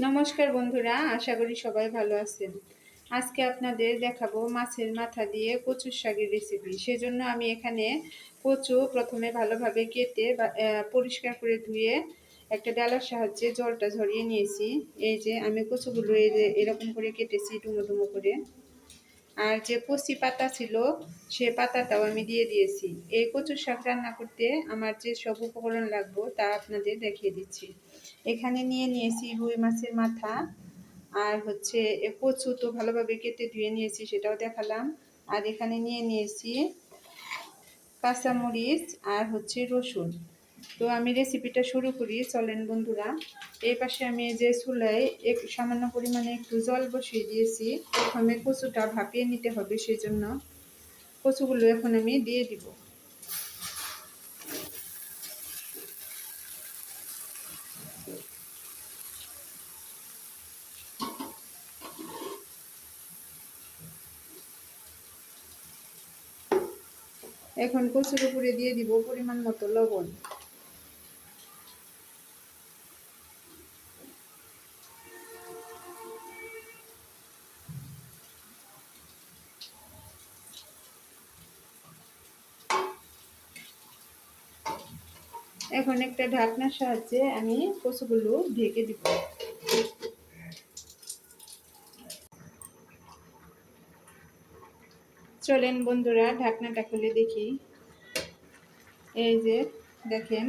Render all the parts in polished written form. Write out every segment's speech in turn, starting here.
নমস্কার বন্ধুরা, আশা করি সবাই ভালো আছেন। আজকে আপনাদের দেখাবো মাছের মাথা দিয়ে কচুর শাকের রেসিপি। সেজন্য আমি এখানে কচু প্রথমে ভালোভাবে কেটে পরিষ্কার করে ধুয়ে একটা ডালার সাহায্যে জলটা ঝরিয়ে নিয়েছি। এই যে আমি কচুগুলো এরকম করে কেটেছি ডুমো ডুমো করে। আর যে কচি পাতা ছিল সে পাতাটাও আমি দিয়ে দিয়েছি। এই কচুর শাক রান্না করতে আমার যে সব উপকরণ লাগবে তা আপনাদের দেখিয়ে দিচ্ছি। এখানে নিয়ে নিয়েছি রুই মাছের মাথা, আর হচ্ছে কচু তো ভালোভাবে কেটে ধুয়ে নিয়েছি, সেটাও দেখালাম। আর এখানে নিয়ে নিয়েছি কাঁচামরিচ আর হচ্ছে রসুন। তো আমি রেসিপিটা শুরু করি, চলেন বন্ধুরা। এই পাশে আমি যে চুলায় সামান্য পরিমাণে একটু জল বসিয়ে দিয়েছি। প্রথমে কচুটা ভাপিয়ে নিতে হবে, সেই জন্য কচুগুলো এখন আমি দিয়ে দিব। এখন কচুর উপরে দিয়ে দিব পরিমাণ মতো লবণ। এখন একটা ঢাকনার সাহায্যে আমি কচুগুলো ঢেকে দিব। চলেন বন্ধুরা, ঢাকনাটা খুলে দেখি। এই যে দেখেন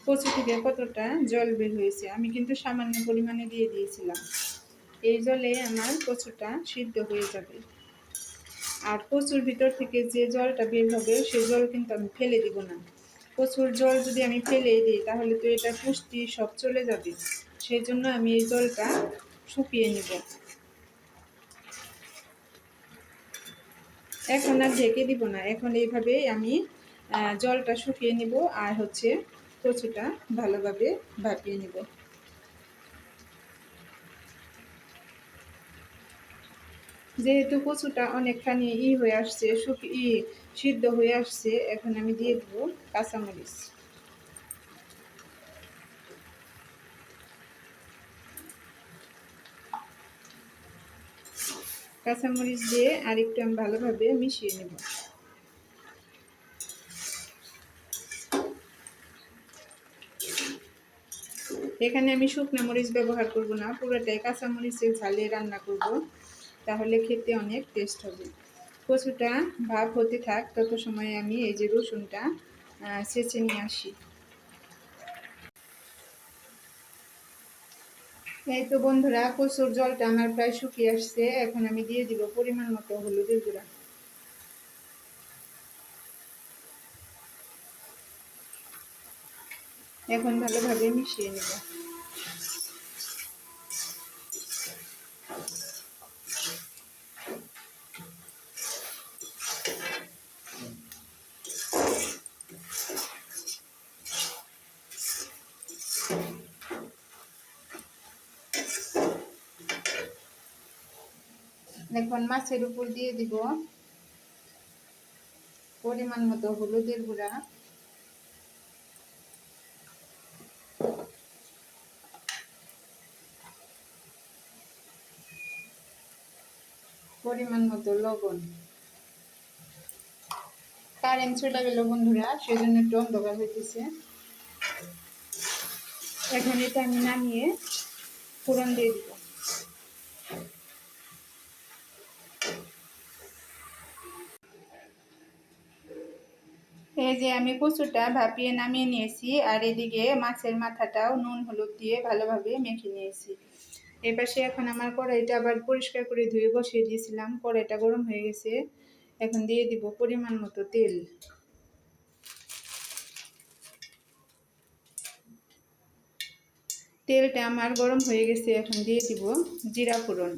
কচু থেকে কতটা জল বের হয়েছে। আমি কিন্তু সামান্য পরিমাণে দিয়ে দিয়েছিলাম। এই জলে আমার কচুটা সিদ্ধ হয়ে যাবে। আর কচুর ভিতর থেকে যে জলটা বের হবে সেই জল কিন্তু আমি ফেলে দিব না। কচুর জল যদি আমি ফেলে দিই তাহলে তো এটা পুষ্টি সব চলে যাবে। সেই জন্য আমি এই জলটা শুকিয়ে নেব। এখন আর ঢেকে দিব না, এখন এইভাবেই আমি জলটা শুকিয়ে নিব আর হচ্ছে কচুটা ভালোভাবে ভাপিয়ে নিব। যেহেতু কচুটা অনেকখানি হয়ে আসছে, সিদ্ধ হয়ে আসছে, এখন আমি দিয়ে দেব কাঁচামরিচ। কাঁচামরিচ দিয়ে আরেকটু আমি ভালোভাবে মিশিয়ে নেব। এখানে আমি শুকনো মরিচ ব্যবহার করব না, পুরোটাই কাঁচামরিচের ঝালে রান্না করব, তাহলে খেতে অনেক টেস্ট হবে। কচুটা ভাপ হতে থাক, তত সময় আমি এই যে রসুনটা ছেঁচে নিয়ে আসি। এই তো বন্ধুরা, কচুর জলটা আমার প্রায় শুকিয়ে আসছে। এখন আমি দিয়ে দিব পরিমাণ মতো হলুদের গুঁড়া। এখন ভালোভাবে মিশিয়ে নেব। এখন মাছের উপর দিয়ে দিব পরিমাণ মতো হলুদের গুঁড়া, পরিমাণ মতো লবণ। কারেন্ট চলে গেল বন্ধুরা, সেজন্য একটু অন্ধকার হইতেছে। এখন এটা আমি নামিয়ে ফোড়ন দিয়ে দিব। এই যে আমি কচুটা ভাপিয়ে নামিয়ে নিয়েছি, আর এদিকে মাছের মাথাটাও নুন হলুদ দিয়ে ভালোভাবে মেখে নিয়েছি। এপাশে এখন আমার কড়াইটা আবার পরিষ্কার করে ধুয়ে বসিয়ে দিয়েছিলাম, কড়াইটা গরম হয়ে গেছে। এখন দিয়ে দিব পরিমাণ মতো তেল। তেলটা আমার গরম হয়ে গেছে, এখন দিয়ে দিব জিরা ফোড়ন।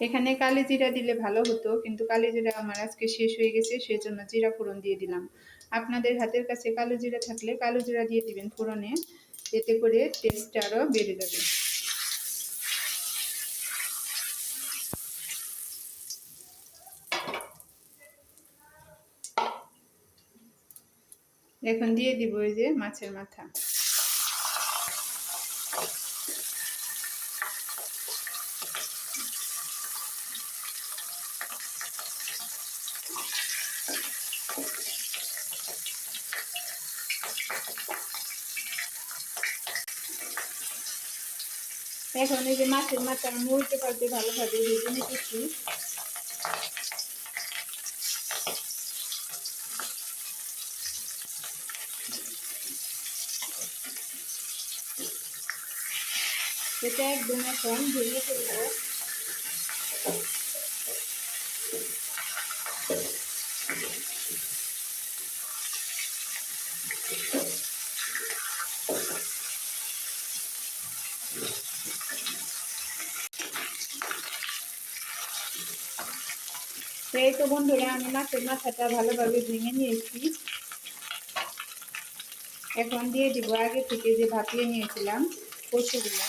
এখানে কালি জিরা দিলে ভালো হতো, কিন্তু কালি জিরা আমার আজকে শেষ হয়ে গেছে, সেই জন্য জিরা ফোড়ন দিয়ে দিলাম। আপনাদের হাতের কাছে কালো জিরা থাকলে কালো জিরা দিয়ে দিবেন ফোড়নে, এতে করে টেস্টটা আরও বেড়ে যাবে। এখন দিয়ে দিব এই যে মাছের মাথা। এখন এই যে মাছের মাথা আমি উল্টে পাল্টে ভালোভাবে ভেজে নিতেছি। এটা একদম এখন ভেঙে ফেলবো। এই তো বন্ধুরা, আমি মাছের মাথাটা ভালোভাবে ভেঙে নিয়েছি। এখন দিয়ে দিব আগে থেকে যে ভাপিয়ে নিয়েছিলাম কচুগুলো।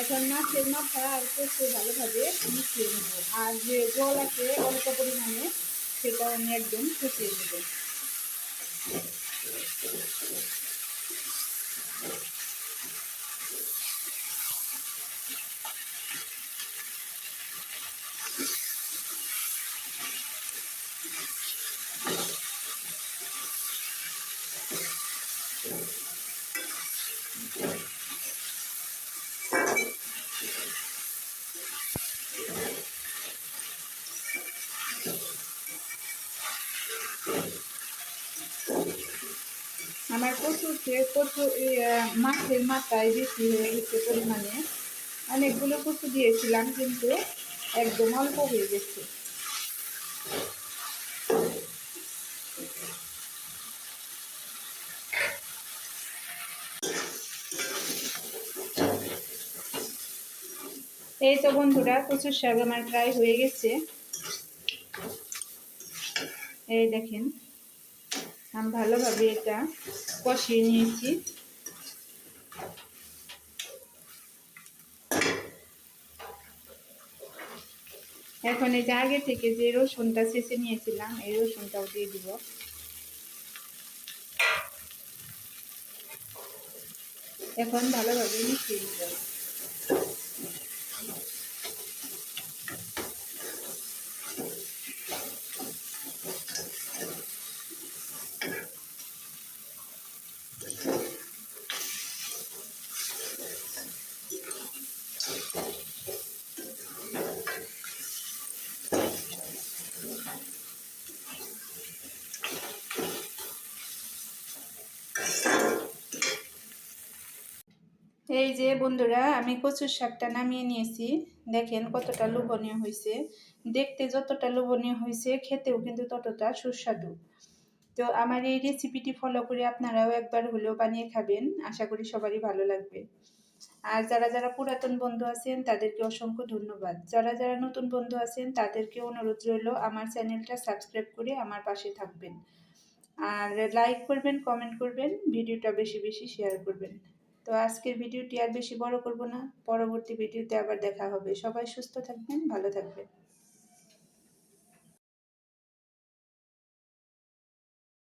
এখন মাছের মাথা আর কচু ভালোভাবে মিশিয়ে নেব। আর যে জল আছে অল্প পরিমাণে, সেটাও আমি একদম শুকিয়ে নেব। আমার কচু মাছের মাথায় বেশি হয়ে গেছে পরিমাণে। অনেকগুলো কচু দিয়েছিলাম, কিন্তু একদম অল্প হয়ে গেছে। এই তো বন্ধুরা, কচুর শাক আমার প্রায় হয়ে গেছে। এই দেখেন, আমি ভালোভাবে এটা কষিয়ে নিয়েছি। এখন এই যে আগে থেকে যে রসুনটা ছেঁচে নিয়েছিলাম, এই রসুনটাও দিয়ে দিব। এখন ভালোভাবে মিশিয়ে দিব। এই যে বন্ধুরা, আমি কচুর শাকটা নামিয়ে নিয়েছি। দেখেন কতটা লোভনীয় হয়েছে। দেখতে যতটা লোভনীয় হয়েছে, খেতেও কিন্তু ততটা সুস্বাদু। তো আমার এই রেসিপিটি ফলো করে আপনারাও একবার হলেও বানিয়ে খাবেন। আশা করি সবারই ভালো লাগবে। আর যারা যারা পুরাতন বন্ধু আছেন তাদেরকে অসংখ্য ধন্যবাদ। যারা যারা নতুন বন্ধু আছেন তাদেরকে অনুরোধ রইল আমার চ্যানেলটা সাবস্ক্রাইব করে আমার পাশে থাকবেন। আর লাইক করবেন, কমেন্ট করবেন, ভিডিওটা বেশি বেশি শেয়ার করবেন। তো আজকের ভিডিওটি আর বেশি বড় করব না। পরবর্তী ভিডিওতে আবার দেখা হবে। সবাই সুস্থ থাকবেন, ভালো থাকবেন।